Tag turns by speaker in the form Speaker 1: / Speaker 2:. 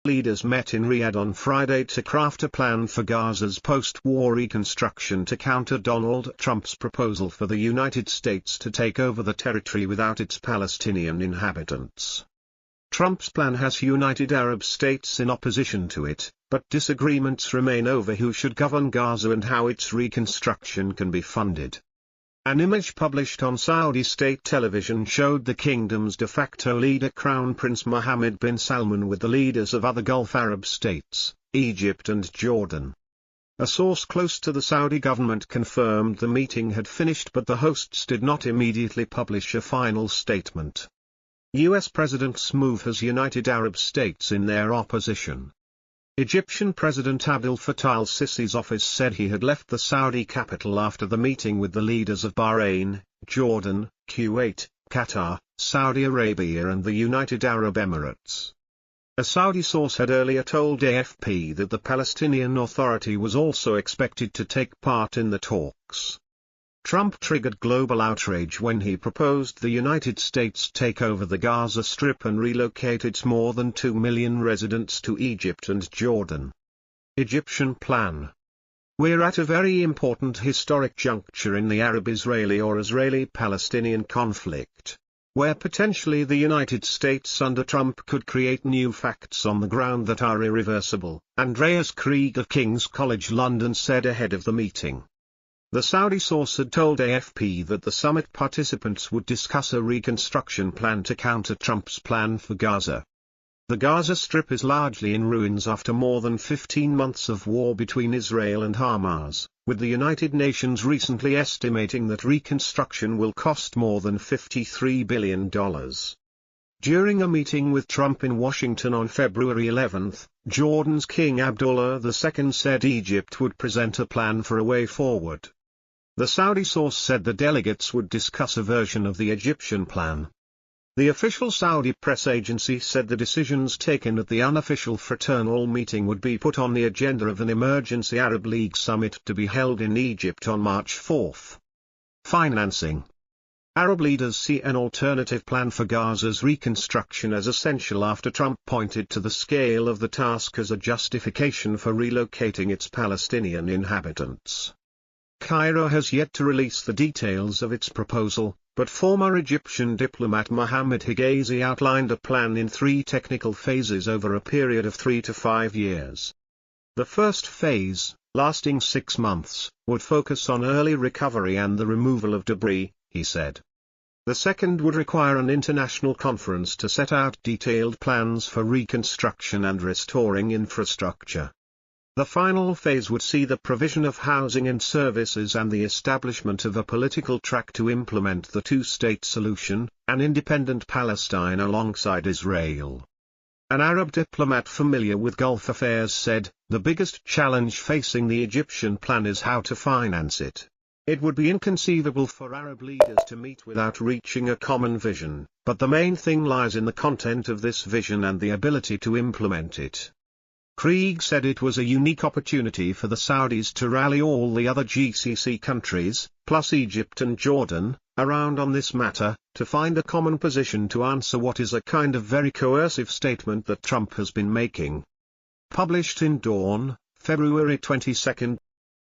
Speaker 1: leaders met in Riyadh on Friday to craft a plan for Gaza's post-war reconstruction to counter Donald Trump's proposal for the United States to take over the territory without its Palestinian inhabitants. Trump's plan has united Arab states in opposition to it, but disagreements remain over who should govern Gaza and how its reconstruction can be funded. An image published on Saudi state television showed the kingdom's de facto leader Crown Prince Mohammed bin Salman with the leaders of other Gulf Arab states, Egypt and Jordan. A source close to the Saudi government confirmed the meeting had finished, but the hosts did not immediately publish a final statement. U.S. President's move has united Arab states in their opposition. Egyptian President Abdel Fattah al-Sisi's office said he had left the Saudi capital after the meeting with the leaders of Bahrain, Jordan, Kuwait, Qatar, Saudi Arabia and the United Arab Emirates. A Saudi source had earlier told AFP that the Palestinian Authority was also expected to take part in the talks. Trump triggered global outrage when he proposed the United States take over the Gaza Strip and relocate its more than 2 million residents to Egypt and Jordan. Egyptian plan. We're at a very important historic juncture in the Arab-Israeli or Israeli-Palestinian conflict, where potentially the United States under Trump could create new facts on the ground that are irreversible, Andreas Krieg of King's College London said ahead of the meeting. The Saudi source had told AFP that the summit participants would discuss a reconstruction plan to counter Trump's plan for Gaza. The Gaza Strip is largely in ruins after more than 15 months of war between Israel and Hamas, with the United Nations recently estimating that reconstruction will cost more than $53 billion. During a meeting with Trump in Washington on February 11, Jordan's King Abdullah II said Egypt would present a plan for a way forward. The Saudi source said the delegates would discuss a version of the Egyptian plan. The official Saudi press agency said the decisions taken at the unofficial fraternal meeting would be put on the agenda of an emergency Arab League summit to be held in Egypt on March 4. Financing. Arab leaders see an alternative plan for Gaza's reconstruction as essential after Trump pointed to the scale of the task as a justification for relocating its Palestinian inhabitants. Cairo has yet to release the details of its proposal, but former Egyptian diplomat Mohammed Higazi outlined a plan in 3 technical phases over a period of 3 to 5 years. The first phase, lasting 6 months, would focus on early recovery and the removal of debris, he said. The second would require an international conference to set out detailed plans for reconstruction and restoring infrastructure. The final phase would see the provision of housing and services and the establishment of a political track to implement the two-state solution, an independent Palestine alongside Israel. An Arab diplomat familiar with Gulf affairs said, "The biggest challenge facing the Egyptian plan is how to finance it. It would be inconceivable for Arab leaders to meet without reaching a common vision, but the main thing lies in the content of this vision and the ability to implement it." Krieg said it was a unique opportunity for the Saudis to rally all the other GCC countries, plus Egypt and Jordan, around on this matter, to find a common position to answer what is a kind of very coercive statement that Trump has been making. Published in Dawn, February 22,